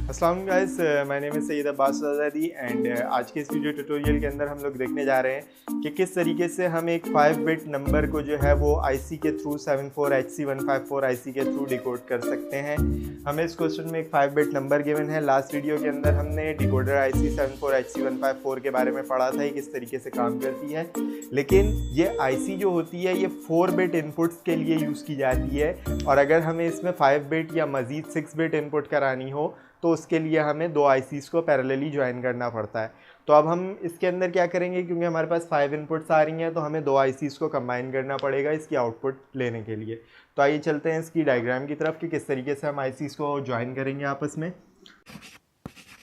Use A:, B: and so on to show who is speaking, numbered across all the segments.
A: अस्सलाम guys, my name is Syed Abbas आज़ादी and आज के इस वीडियो ट्यूटोरियल के अंदर हम लोग देखने जा रहे हैं कि किस तरीके से हम एक 5 बिट नंबर को जो है वो आईसी के थ्रू 74HC154 आईसी के थ्रू डिकोड कर सकते हैं। हमें इस क्वेश्चन में एक 5 बिट नंबर गिवन है। लास्ट वीडियो के अंदर हमने डिकोडर आईसी 74HC154 के बारे में पढ़ा था, ये किस तरीके से काम करती है। लेकिन ये आईसी जो होती है ये 4 बिट इनपुट्स के लिए यूज़ की जाती है, और अगर हमें इसमें 5 बिट या मज़ीद 6 बिट इनपुट करानी हो तो उसके लिए हमें दो आईसीज़ को पैरेलली ज्वाइन करना पड़ता है। तो अब हम इसके अंदर क्या करेंगे, क्योंकि हमारे पास 5 इनपुट्स आ रही हैं तो हमें दो आईसीज़ को कंबाइन करना पड़ेगा इसकी आउटपुट लेने के लिए। तो आइए चलते हैं इसकी डायग्राम की तरफ कि किस तरीके से हम आईसीज़ को ज्वाइन करेंगे आपस में।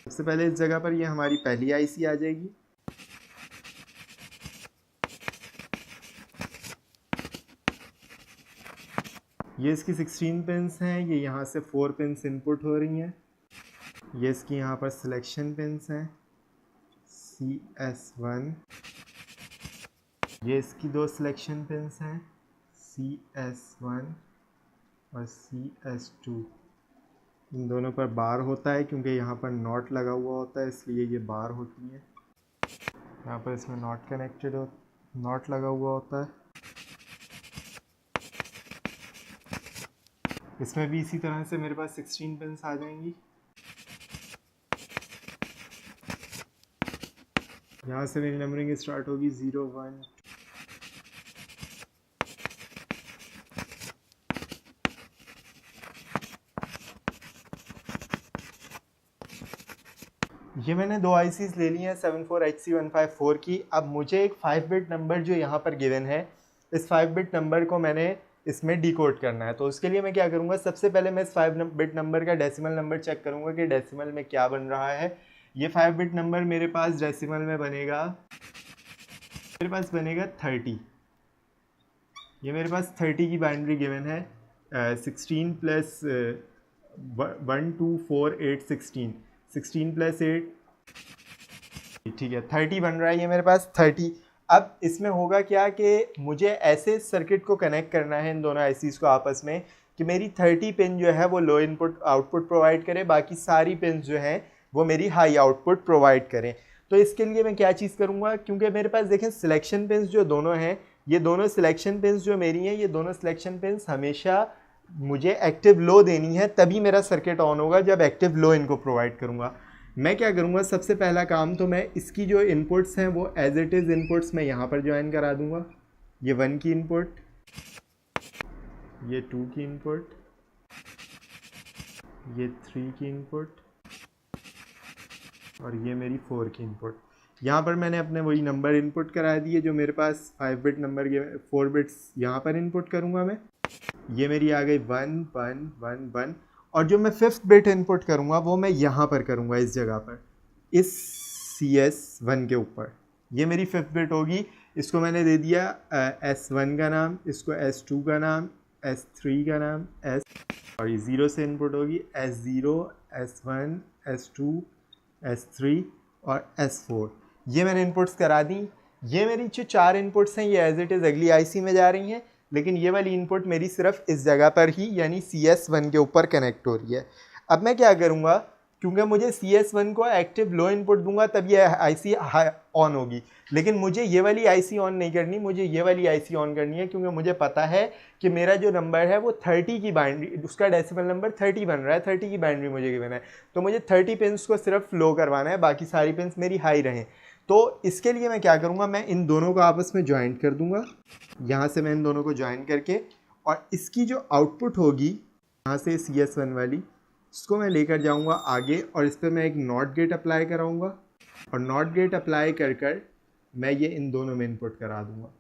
A: सबसे पहले इस जगह पर ये हमारी पहली आईसी आ जाएगी। ये इसकी 16 पिन्स हैं, ये यहाँ से 4 पिन्स इनपुट हो रही हैं। ये इसकी यहाँ पर सिलेक्शन पिन्स हैं CS1। ये इसकी दो सिलेक्शन पिन्स हैं CS1 और CS2। इन दोनों पर बार होता है क्योंकि यहाँ पर नॉट लगा हुआ होता है, इसलिए ये बार होती है। यहाँ पर इसमें नॉट लगा हुआ होता है। इसमें भी इसी तरह से मेरे पास 16 पिन्स आ जाएंगी। यहाँ से मेरी नंबरिंग स्टार्ट होगी 0 1। ये मैंने दो आईसीज़ ले ली हैं 74HC154 की। अब मुझे एक 5 बिट नंबर जो यहाँ पर गिवन है, इस 5 बिट नंबर को मैंने इसमें डिकोड करना है। तो उसके लिए मैं क्या करूँगा, सबसे पहले मैं इस 5 बिट नंबर का डेसिमल नंबर चेक करूँगा कि डेसिमल में क्या बन रहा है। ये 5 बिट नंबर मेरे पास डेसिमल में बनेगा, मेरे पास बनेगा 30। ये मेरे पास 30 की बाइनरी गिवन है। 16 प्लस 1 2 4 8 16 प्लस 8, ठीक है 30 बन रहा है ये मेरे पास 30। अब इसमें होगा क्या कि मुझे ऐसे सर्किट को कनेक्ट करना है इन दोनों आईसीज़ को आपस में कि मेरी 30 पिन जो है वो लो इनपुट आउटपुट प्रोवाइड करे, बाकी सारी पिन जो हैं वो मेरी हाई आउटपुट प्रोवाइड करें। तो इसके लिए मैं क्या चीज़ करूँगा, क्योंकि मेरे पास देखें सिलेक्शन पिन्स जो दोनों हैं, ये दोनों सिलेक्शन पिन्स जो मेरी हैं, ये दोनों सिलेक्शन पिन्स हमेशा मुझे एक्टिव लो देनी है, तभी मेरा सर्किट ऑन होगा जब एक्टिव लो इनको प्रोवाइड करूँगा। मैं क्या करूँगा, सबसे पहला काम तो मैं इसकी जो इनपुट्स हैं वो एज इट इज़ इनपुट्स मैं यहाँ पर ज्वाइन करा दूँगा। ये 1 की इनपुट, ये 2 की इनपुट, ये 3 की इनपुट और ये मेरी 4 की इनपुट। यहाँ पर मैंने अपने वही नंबर इनपुट करा दिए जो मेरे पास 5 बिट नंबर के 4 बिट्स यहाँ पर इनपुट करूँगा मैं। ये मेरी आ गई 1 1 1 1, और जो मैं 5th बिट इनपुट करूँगा वो मैं यहाँ पर करूँगा, इस जगह पर, इस CS1 के ऊपर। ये मेरी 5th बिट होगी। इसको मैंने दे दिया S1 का नाम, इसको S2 का नाम, S3 का नाम, और ये 0 से इनपुट होगी S0 S1 S2 S3 और S4। ये मैंने इनपुट्स करा दी। ये मेरी जो 4 इनपुट्स हैं ये एज इट इज़ अगली आईसी में जा रही हैं, लेकिन ये वाली इनपुट मेरी सिर्फ इस जगह पर ही यानी CS1 के ऊपर कनेक्ट हो रही है। अब मैं क्या करूँगा, क्योंकि मुझे CS1 को एक्टिव लो इनपुट दूंगा तब ये आईसी ऑन होगी, लेकिन मुझे ये वाली आईसी ऑन नहीं करनी, मुझे ये वाली आईसी ऑन करनी है, क्योंकि मुझे पता है कि मेरा जो नंबर है वो 30 की बाइनरी, उसका डेसिमल नंबर 30 बन रहा है, 30 की बाइनरी मुझे गिवन है। तो मुझे 30 पिन्स को सिर्फ लो करवाना है, बाकी सारी पिन्स मेरी हाई रहें। तो इसके लिए मैं क्या करूँगा, मैं इन दोनों को आपस में ज्वाइन कर दूँगा। यहाँ से मैं इन दोनों को ज्वाइन करके, और इसकी जो आउटपुट होगी यहाँ से CS1 वाली, इसको मैं लेकर जाऊँगा आगे और इस पर मैं एक नॉट गेट अप्लाई कराऊँगा, और नॉट गेट अप्लाई कर कर मैं ये इन दोनों में इनपुट करा दूँगा।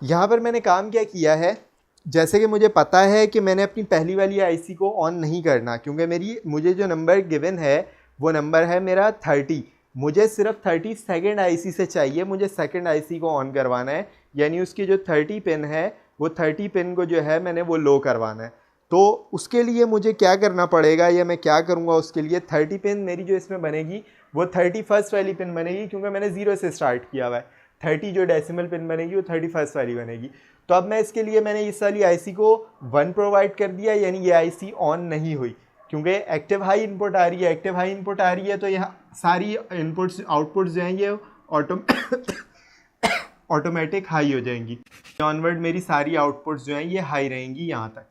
A: यहाँ पर मैंने काम क्या किया है, जैसे कि मुझे पता है कि मैंने अपनी पहली वाली आईसी को ऑन नहीं करना, क्योंकि मुझे जो नंबर गिवन है वो नंबर है मेरा 30। मुझे सिर्फ 30 सेकेंड आईसी से चाहिए, मुझे सेकेंड आईसी को ऑन करवाना है, यानी उसकी जो 30 पिन है वो 30 पिन को जो है मैंने वो लो करवाना है। तो उसके लिए मुझे क्या करना पड़ेगा, या मैं क्या करूँगा उसके लिए, 30 पिन मेरी जो इसमें बनेगी वो 31st वाली पिन बनेगी, क्योंकि मैंने 0 से स्टार्ट किया हुआ है। 30 जो डेसिमल पिन बनेगी वो 31st वाली बनेगी। तो अब मैं इसके लिए मैंने इस वाली आईसी को 1 प्रोवाइड कर दिया, यानी ये आईसी ऑन नहीं हुई, क्योंकि एक्टिव हाई इनपुट आ रही है, एक्टिव हाई इनपुट आ रही है तो यहाँ सारी इनपुट्स आउटपुट्स जो हैं ये ऑटोमेटिक हाई हो जाएंगी। ऑनवर्ड मेरी सारी आउटपुट्स जो हैं ये हाई रहेंगी यहाँ तक।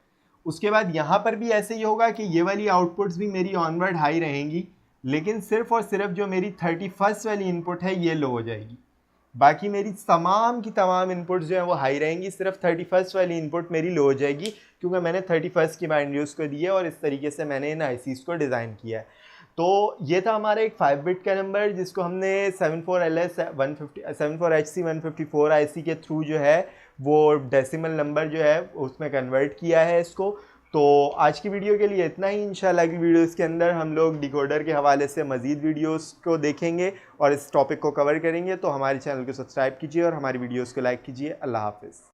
A: उसके बाद यहाँ पर भी ऐसे ही होगा कि ये वाली आउटपुट्स भी मेरी ऑनवर्ड हाई रहेंगी, लेकिन सिर्फ और सिर्फ जो मेरी 31st वाली इनपुट है ये लो हो जाएगी। बाकी मेरी तमाम की तमाम इनपुट्स जो है वो हाई रहेंगी, सिर्फ 31st वाली इनपुट मेरी लो हो जाएगी, क्योंकि मैंने 31st की वैल्यूज़ को दी है और इस तरीके से मैंने इन आईसीज़ को डिज़ाइन किया है। तो ये था हमारा एक 5 बिट का नंबर जिसको हमने 74HC 154 आईसी के थ्रू जो है वो डेसिमल नंबर जो है उसमें कन्वर्ट किया है इसको। तो आज की वीडियो के लिए इतना ही। इंशाल्लाह अगली वीडियोस के अंदर हम लोग डिकोडर के हवाले से मज़ीद वीडियोस को देखेंगे और इस टॉपिक को कवर करेंगे। तो हमारे चैनल को सब्सक्राइब कीजिए और हमारी वीडियोस को लाइक कीजिए। अल्लाह हाफ़िज़।